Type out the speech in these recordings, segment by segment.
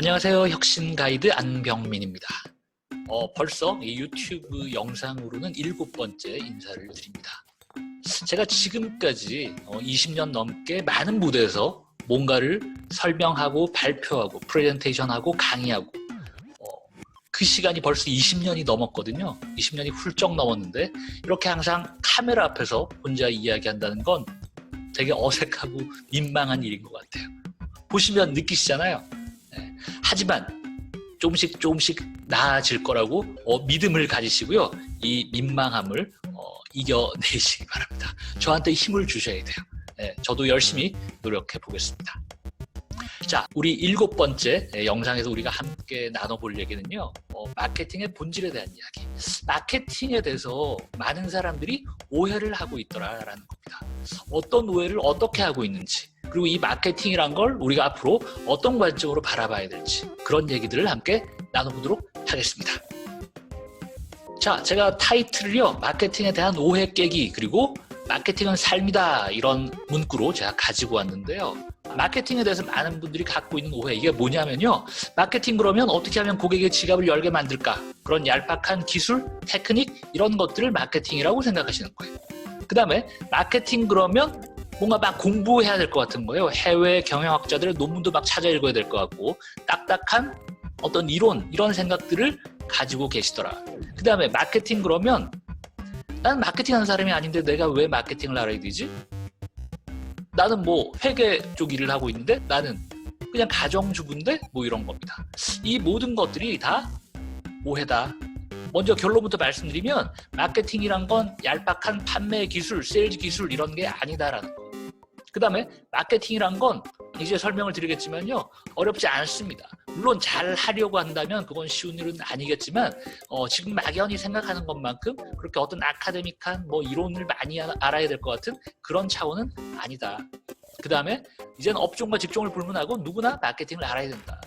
안녕하세요. 혁신 가이드 안병민입니다. 벌써 이 유튜브 영상으로는 7번째 인사를 드립니다. 제가 지금까지 20년 넘게 많은 무대에서 뭔가를 설명하고 발표하고 프레젠테이션하고 강의하고 그 시간이 벌써 20년이 넘었거든요. 20년이 훌쩍 넘었는데 이렇게 항상 카메라 앞에서 혼자 이야기한다는 건 되게 어색하고 민망한 일인 것 같아요. 보시면 느끼시잖아요. 하지만 조금씩 나아질 거라고 믿음을 가지시고요. 이 민망함을 이겨내시기 바랍니다. 저한테 힘을 주셔야 돼요. 저도 열심히 노력해 보겠습니다. 자, 우리 7번째 영상에서 우리가 함께 나눠볼 얘기는요. 마케팅의 본질에 대한 이야기. 마케팅에 대해서 많은 사람들이 오해를 하고 있더라라는 겁니다. 어떤 오해를 어떻게 하고 있는지, 그리고 이 마케팅이란 걸 우리가 앞으로 어떤 관점으로 바라봐야 될지, 그런 얘기들을 함께 나눠보도록 하겠습니다. 자, 제가 타이틀을요, 마케팅에 대한 오해 깨기, 그리고 마케팅은 삶이다, 이런 문구로 제가 가지고 왔는데요. 마케팅에 대해서 많은 분들이 갖고 있는 오해, 이게 뭐냐면요, 마케팅 그러면 어떻게 하면 고객의 지갑을 열게 만들까, 그런 얄팍한 기술, 테크닉, 이런 것들을 마케팅이라고 생각하시는 거예요. 그 다음에 마케팅 그러면 뭔가 막 공부해야 될 것 같은 거예요. 해외 경영학자들의 논문도 막 찾아 읽어야 될 것 같고, 딱딱한 어떤 이론, 이런 생각들을 가지고 계시더라. 그 다음에 마케팅 그러면 나는 마케팅하는 사람이 아닌데 내가 왜 마케팅을 알아야 되지? 나는 뭐 회계 쪽 일을 하고 있는데 나는 그냥 가정주부인데 뭐 이런 겁니다. 이 모든 것들이 다 오해다. 먼저 결론부터 말씀드리면 마케팅이란 건 얄팍한 판매 기술, 세일즈 기술 이런 게 아니다라는 거. 그 다음에 마케팅이란 건 이제 설명을 드리겠지만요, 어렵지 않습니다. 물론 잘 하려고 한다면 그건 쉬운 일은 아니겠지만 지금 막연히 생각하는 것만큼 그렇게 어떤 아카데믹한 뭐 이론을 많이 알아야 될 것 같은 그런 차원은 아니다. 그 다음에 이제는 업종과 직종을 불문하고 누구나 마케팅을 알아야 된다.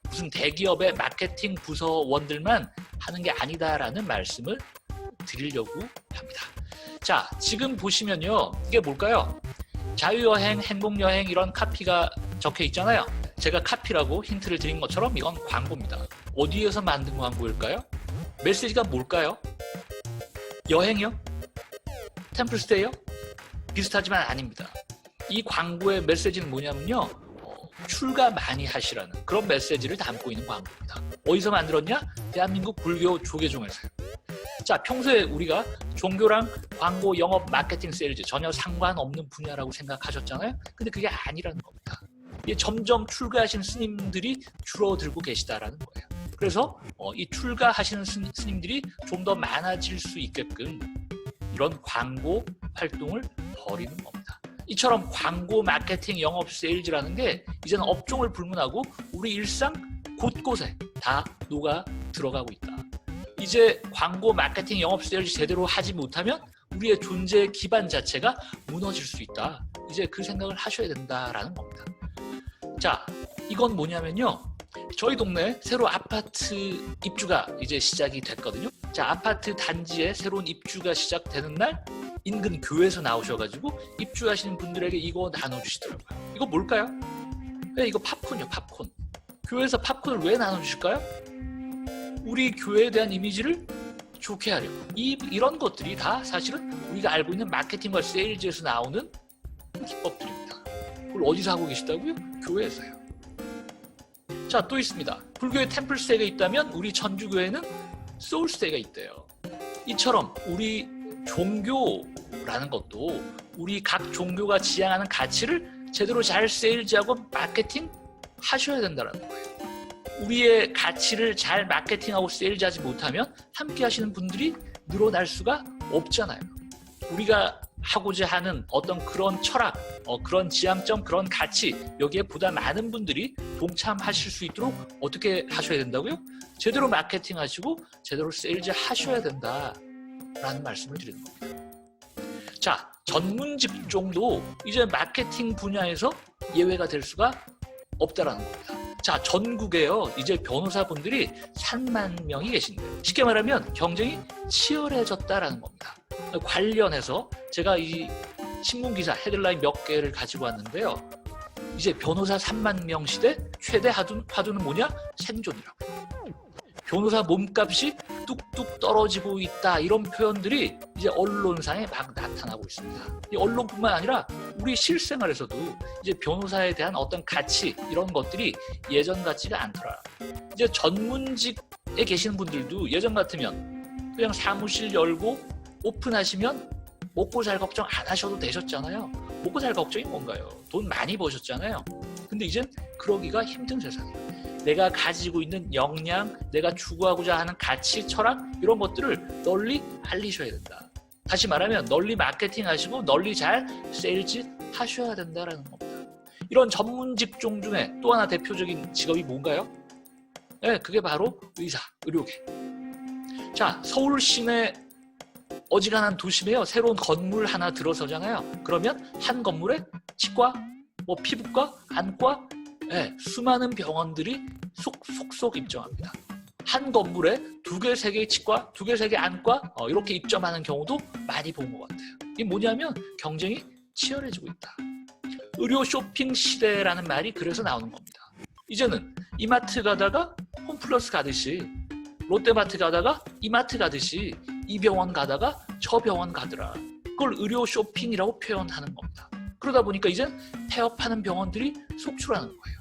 무슨 대기업의 마케팅 부서원들만 하는 게 아니다라는 말씀을 드리려고 합니다. 자, 지금 보시면요, 이게 뭘까요? 자유여행, 행복여행 이런 카피가 적혀 있잖아요. 제가 카피라고 힌트를 드린 것처럼 이건 광고입니다. 어디에서 만든 광고일까요? 메시지가 뭘까요? 여행이요? 템플스테이요? 비슷하지만 아닙니다. 이 광고의 메시지는 뭐냐면요, 출가 많이 하시라는 그런 메시지를 담고 있는 광고입니다. 어디서 만들었냐? 대한민국 불교 조계종에서요. 자, 평소에 우리가 종교랑 광고, 영업, 마케팅, 세일즈 전혀 상관없는 분야라고 생각하셨잖아요. 근데 그게 아니라는 겁니다. 이게 점점 출가하시는 스님들이 줄어들고 계시다라는 거예요. 그래서 이 출가하시는 스님들이 좀 더 많아질 수 있게끔 이런 광고 활동을 벌이는 겁니다. 이처럼 광고, 마케팅, 영업, 세일즈라는 게 이제는 업종을 불문하고 우리 일상 곳곳에 다 녹아 들어가고 있다. 이제 광고, 마케팅, 영업, 세일즈 제대로 하지 못하면 우리의 존재 기반 자체가 무너질 수 있다. 이제 그 생각을 하셔야 된다라는 겁니다. 자, 이건 뭐냐면요, 저희 동네에 새로 아파트 입주가 이제 시작이 됐거든요. 자, 아파트 단지에 새로운 입주가 시작되는 날 인근 교회에서 나오셔가지고 입주하시는 분들에게 이거 나눠주시더라고요. 이거 뭘까요? 이거 팝콘이요, 팝콘. 교회에서 팝콘을 왜 나눠주실까요? 우리 교회에 대한 이미지를 좋게 하려고. 이런 것들이 다 사실은 우리가 알고 있는 마케팅과 세일즈에서 나오는 기법들입니다. 그걸 어디서 하고 계시다고요? 교회에서요. 자, 또 있습니다. 불교에 템플스테이가 있다면 우리 천주교회는 소울스테이가 있대요. 이처럼 우리 종교라는 것도 우리 각 종교가 지향하는 가치를 제대로 잘 세일즈하고 마케팅 하셔야 된다는 거예요. 우리의 가치를 잘 마케팅하고 세일즈하지 못하면 함께 하시는 분들이 늘어날 수가 없잖아요. 우리가 하고자 하는 어떤 그런 철학, 그런 지향점, 그런 가치, 여기에 보다 많은 분들이 동참하실 수 있도록 어떻게 하셔야 된다고요? 제대로 마케팅하시고 제대로 세일즈 하셔야 된다라는 말씀을 드리는 겁니다. 자, 전문 직종도 이제 마케팅 분야에서 예외가 될 수가 없다라는 겁니다. 자, 전국에요, 이제 변호사분들이 3만 명이 계신데요. 쉽게 말하면 경쟁이 치열해졌다라는 겁니다. 관련해서 제가 이 신문기사 헤드라인 몇 개를 가지고 왔는데요. 이제 변호사 3만 명 시대 최대 화두는 뭐냐? 생존이라고. 변호사 몸값이 뚝뚝 떨어지고 있다, 이런 표현들이 이제 언론상에 막 나타나고 있습니다. 이 언론뿐만 아니라 우리 실생활에서도 이제 변호사에 대한 어떤 가치, 이런 것들이 예전 같지가 않더라. 이제 전문직에 계시는 분들도 예전 같으면 그냥 사무실 열고 오픈하시면 먹고 살 걱정 안 하셔도 되셨잖아요. 먹고 살 걱정이 뭔가요? 돈 많이 버셨잖아요. 근데 이젠 그러기가 힘든 세상이에요. 내가 가지고 있는 역량, 내가 추구하고자 하는 가치, 철학, 이런 것들을 널리 알리셔야 된다. 다시 말하면 널리 마케팅 하시고 널리 잘 세일즈 하셔야 된다라는 겁니다. 이런 전문 직종 중에 또 하나 대표적인 직업이 뭔가요? 네, 그게 바로 의사, 의료계. 자, 서울 시내 어지간한 도심에요, 새로운 건물 하나 들어서잖아요. 그러면 한 건물에 치과, 피부과, 안과, 수많은 병원들이 속속 입점합니다. 한 건물에 2개, 3개의 치과, 2개, 3개 안과 이렇게 입점하는 경우도 많이 본 것 같아요. 이게 뭐냐면 경쟁이 치열해지고 있다. 의료 쇼핑 시대라는 말이 그래서 나오는 겁니다. 이제는 이마트 가다가 홈플러스 가듯이, 롯데마트 가다가 이마트 가듯이 이 병원 가다가 저 병원 가더라. 그걸 의료 쇼핑이라고 표현하는 겁니다. 그러다 보니까 이젠 폐업하는 병원들이 속출하는 거예요.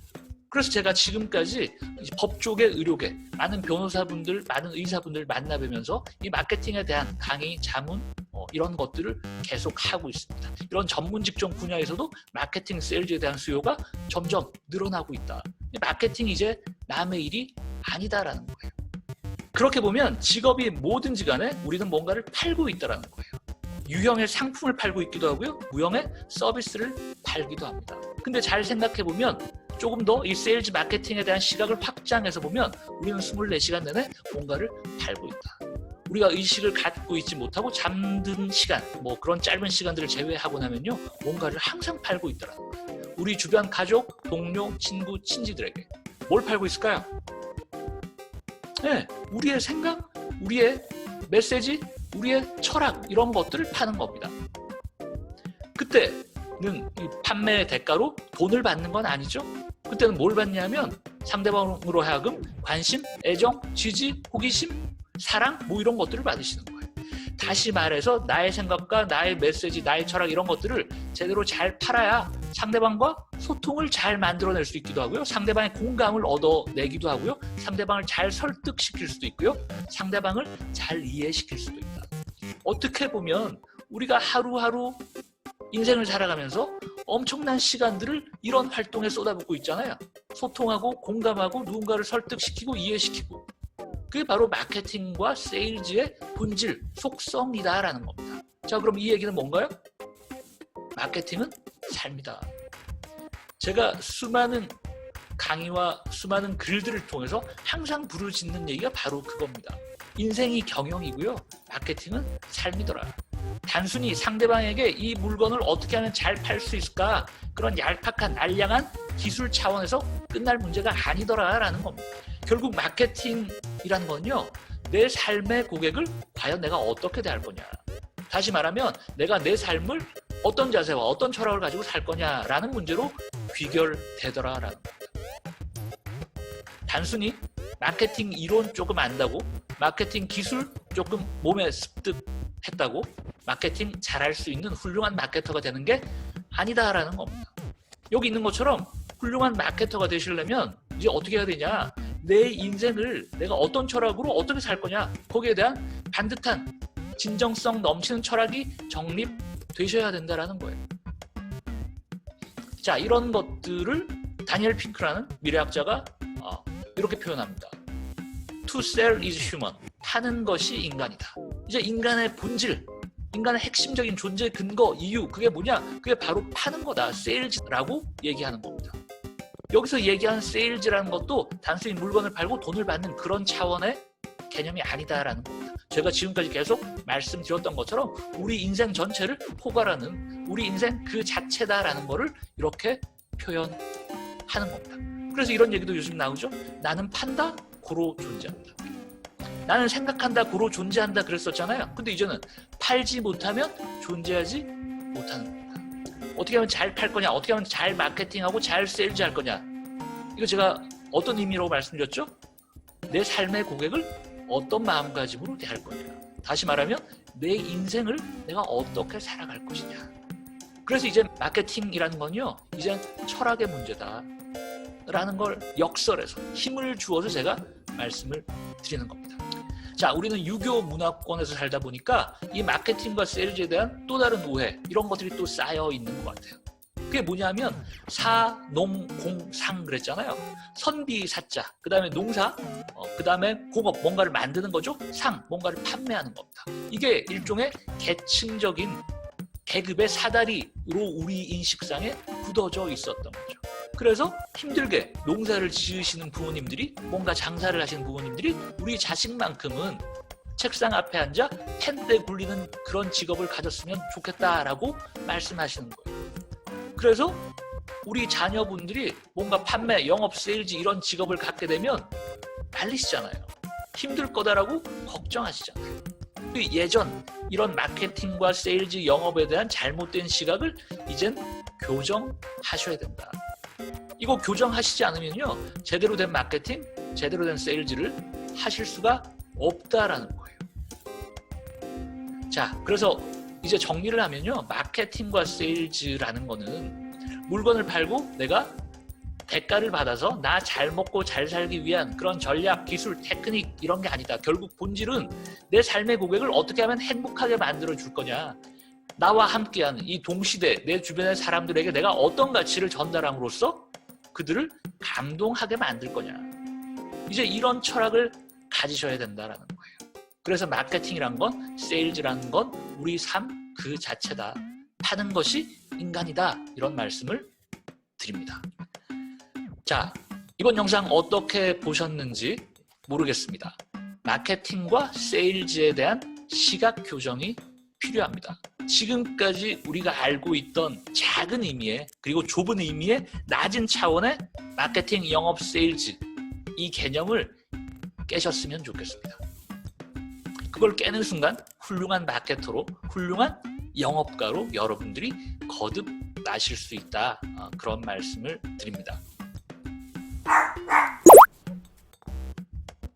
그래서 제가 지금까지 법조계, 의료계, 많은 변호사분들, 많은 의사분들 만나뵈면서 이 마케팅에 대한 강의, 자문, 이런 것들을 계속 하고 있습니다. 이런 전문 직종 분야에서도 마케팅, 세일즈에 대한 수요가 점점 늘어나고 있다. 마케팅이 이제 남의 일이 아니다라는 거예요. 그렇게 보면 직업이 뭐든지 간에 우리는 뭔가를 팔고 있다는 거예요. 유형의 상품을 팔고 있기도 하고요, 무형의 서비스를 팔기도 합니다. 근데 잘 생각해보면 조금 더 이 세일즈 마케팅에 대한 시각을 확장해서 보면 우리는 24시간 내내 뭔가를 팔고 있다. 우리가 의식을 갖고 있지 못하고 잠든 시간, 그런 짧은 시간들을 제외하고 나면요, 뭔가를 항상 팔고 있다는 거예요. 우리 주변 가족, 동료, 친구, 친지들에게 뭘 팔고 있을까요? 네, 우리의 생각, 우리의 메시지, 우리의 철학, 이런 것들을 파는 겁니다. 그때는 이 판매의 대가로 돈을 받는 건 아니죠. 그때는 뭘 받냐면 상대방으로 하여금 관심, 애정, 지지, 호기심, 사랑, 이런 것들을 받으시는 거예요. 다시 말해서 나의 생각과 나의 메시지, 나의 철학, 이런 것들을 제대로 잘 팔아야 상대방과 소통을 잘 만들어낼 수 있기도 하고요, 상대방의 공감을 얻어내기도 하고요, 상대방을 잘 설득시킬 수도 있고요, 상대방을 잘 이해시킬 수도 있다. 어떻게 보면 우리가 하루하루 인생을 살아가면서 엄청난 시간들을 이런 활동에 쏟아붓고 있잖아요. 소통하고 공감하고 누군가를 설득시키고 이해시키고. 그게 바로 마케팅과 세일즈의 본질, 속성이다라는 겁니다. 자, 그럼 이 얘기는 뭔가요? 마케팅은 삶이다. 제가 수많은 강의와 수많은 글들을 통해서 항상 부르짖는 얘기가 바로 그겁니다. 인생이 경영이고요, 마케팅은 삶이더라. 단순히 상대방에게 이 물건을 어떻게 하면 잘 팔 수 있을까, 그런 얄팍한 알량한 기술 차원에서 끝날 문제가 아니더라라는 겁니다. 결국 마케팅이라는 건요, 내 삶의 고객을 과연 내가 어떻게 대할 거냐, 다시 말하면 내가 내 삶을 어떤 자세와 어떤 철학을 가지고 살 거냐라는 문제로 귀결되더라라는 겁니다. 단순히 마케팅 이론 조금 안다고, 마케팅 기술 조금 몸에 습득했다고 마케팅 잘할 수 있는 훌륭한 마케터가 되는 게 아니다라는 겁니다. 여기 있는 것처럼 훌륭한 마케터가 되시려면 이제 어떻게 해야 되냐, 내 인생을 내가 어떤 철학으로 어떻게 살 거냐, 거기에 대한 반듯한 진정성 넘치는 철학이 정립되셔야 된다라는 거예요. 자, 이런 것들을 다니엘 핑크라는 미래학자가 이렇게 표현합니다. To sell is human. 파는 것이 인간이다. 이제 인간의 본질, 인간의 핵심적인 존재 근거, 이유, 그게 뭐냐? 그게 바로 파는 거다. 세일즈라고 얘기하는 겁니다. 여기서 얘기하는 세일즈라는 것도 단순히 물건을 팔고 돈을 받는 그런 차원의 개념이 아니다라는 겁니다. 제가 지금까지 계속 말씀드렸던 것처럼 우리 인생 전체를 포괄하는, 우리 인생 그 자체다라는 거를 이렇게 표현하는 겁니다. 그래서 이런 얘기도 요즘 나오죠. 나는 판다, 고로 존재한다. 나는 생각한다, 고로 존재한다 그랬었잖아요. 근데 이제는 팔지 못하면 존재하지 못하는 겁니다. 어떻게 하면 잘 팔 거냐, 어떻게 하면 잘 마케팅하고 잘 세일즈 할 거냐. 이거 제가 어떤 의미로 말씀드렸죠? 내 삶의 고객을 어떤 마음가짐으로 대할 거냐. 다시 말하면 내 인생을 내가 어떻게 살아갈 것이냐. 그래서 이제 마케팅이라는 건요, 이제 철학의 문제다 라는 걸 역설해서 힘을 주어서 제가 말씀을 드리는 겁니다. 자, 우리는 유교 문화권에서 살다 보니까 이 마케팅과 세일즈에 대한 또 다른 오해, 이런 것들이 또 쌓여 있는 것 같아요. 그게 뭐냐면 사, 농, 공, 상 그랬잖아요. 선비, 사자, 그 다음에 농사, 그 다음에 공업, 뭔가를 만드는 거죠. 상, 뭔가를 판매하는 겁니다. 이게 일종의 계층적인 계급의 사다리로 우리 인식상에 굳어져 있었던 거죠. 그래서 힘들게 농사를 지으시는 부모님들이, 뭔가 장사를 하시는 부모님들이 우리 자식만큼은 책상 앞에 앉아 펜대 굴리는 그런 직업을 가졌으면 좋겠다라고 말씀하시는 거예요. 그래서 우리 자녀분들이 뭔가 판매, 영업, 세일즈 이런 직업을 갖게 되면 난리시잖아요. 힘들 거다라고 걱정하시잖아요. 예전 이런 마케팅과 세일즈, 영업에 대한 잘못된 시각을 이젠 교정하셔야 된다. 이거 교정하시지 않으면요, 제대로 된 마케팅, 제대로 된 세일즈를 하실 수가 없다라는 거예요. 자, 그래서 이제 정리를 하면요, 마케팅과 세일즈라는 거는 물건을 팔고 내가 대가를 받아서 나 잘 먹고 잘 살기 위한 그런 전략, 기술, 테크닉 이런 게 아니다. 결국 본질은 내 삶의 고객을 어떻게 하면 행복하게 만들어 줄 거냐. 나와 함께하는 이 동시대 내 주변의 사람들에게 내가 어떤 가치를 전달함으로써 그들을 감동하게 만들 거냐. 이제 이런 철학을 가지셔야 된다라는 거예요. 그래서 마케팅이란 건, 세일즈라는 건 우리 삶 그 자체다. 파는 것이 인간이다. 이런 말씀을 드립니다. 자, 이번 영상 어떻게 보셨는지 모르겠습니다. 마케팅과 세일즈에 대한 시각 교정이 필요합니다. 지금까지 우리가 알고 있던 작은 의미의, 그리고 좁은 의미의 낮은 차원의 마케팅, 영업, 세일즈, 이 개념을 깨셨으면 좋겠습니다. 그걸 깨는 순간 훌륭한 마케터로, 훌륭한 영업가로 여러분들이 거듭나실 수 있다. 그런 말씀을 드립니다.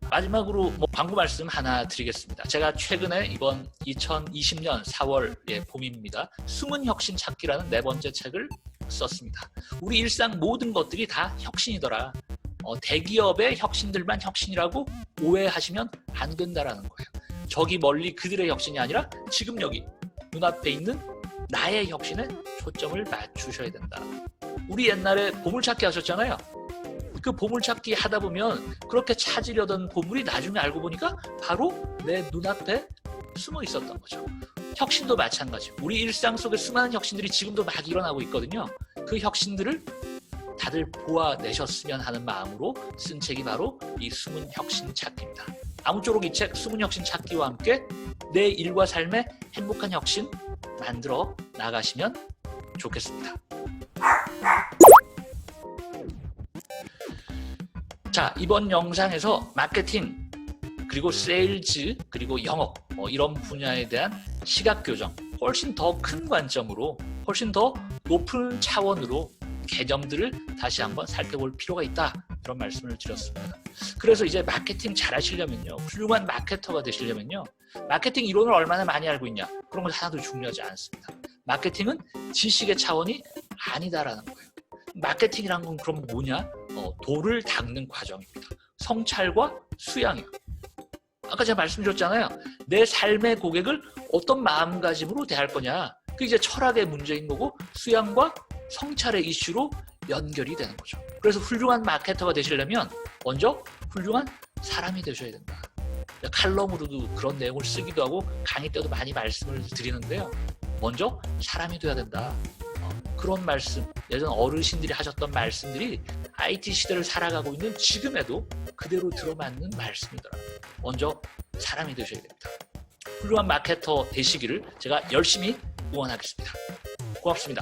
마지막으로 광고 말씀 하나 드리겠습니다. 제가 최근에 이번 2020년 4월 봄입니다. 숨은 혁신 찾기라는 4번째 책을 썼습니다. 우리 일상 모든 것들이 다 혁신이더라. 대기업의 혁신들만 혁신이라고 오해하시면 안 된다라는 거예요. 저기 멀리 그들의 혁신이 아니라 지금 여기 눈앞에 있는 나의 혁신에 초점을 맞추셔야 된다. 우리 옛날에 보물찾기 하셨잖아요. 그 보물찾기 하다 보면 그렇게 찾으려던 보물이 나중에 알고 보니까 바로 내 눈앞에 숨어 있었던 거죠. 혁신도 마찬가지. 우리 일상 속에 수많은 혁신들이 지금도 막 일어나고 있거든요. 그 혁신들을 다들 보아내셨으면 하는 마음으로 쓴 책이 바로 이 숨은 혁신 찾기입니다. 아무쪼록 이 책 숨은 혁신 찾기와 함께 내 일과 삶에 행복한 혁신 만들어 나가시면 좋겠습니다. 자, 이번 영상에서 마케팅, 그리고 세일즈, 그리고 영업 이런 분야에 대한 시각 교정, 훨씬 더 큰 관점으로, 훨씬 더 높은 차원으로 개념들을 다시 한번 살펴볼 필요가 있다. 그런 말씀을 드렸습니다. 그래서 이제 마케팅 잘 하시려면요, 훌륭한 마케터가 되시려면요, 마케팅 이론을 얼마나 많이 알고 있냐, 그런 건 하나도 중요하지 않습니다. 마케팅은 지식의 차원이 아니다라는 거예요. 마케팅이란 건 그럼 뭐냐? 도를 닦는 과정입니다. 성찰과 수양이요. 아까 제가 말씀드렸잖아요. 내 삶의 고객을 어떤 마음가짐으로 대할 거냐. 그게 이제 철학의 문제인 거고, 수양과 성찰의 이슈로 연결이 되는 거죠. 그래서 훌륭한 마케터가 되시려면 먼저 훌륭한 사람이 되셔야 된다. 칼럼으로도 그런 내용을 쓰기도 하고 강의 때도 많이 말씀을 드리는데요. 먼저 사람이 돼야 된다. 그런 말씀, 예전 어르신들이 하셨던 말씀들이 IT 시대를 살아가고 있는 지금에도 그대로 들어맞는 말씀이더라. 먼저 사람이 되셔야 됩니다. 훌륭한 마케터 되시기를 제가 열심히 응원하겠습니다. 고맙습니다.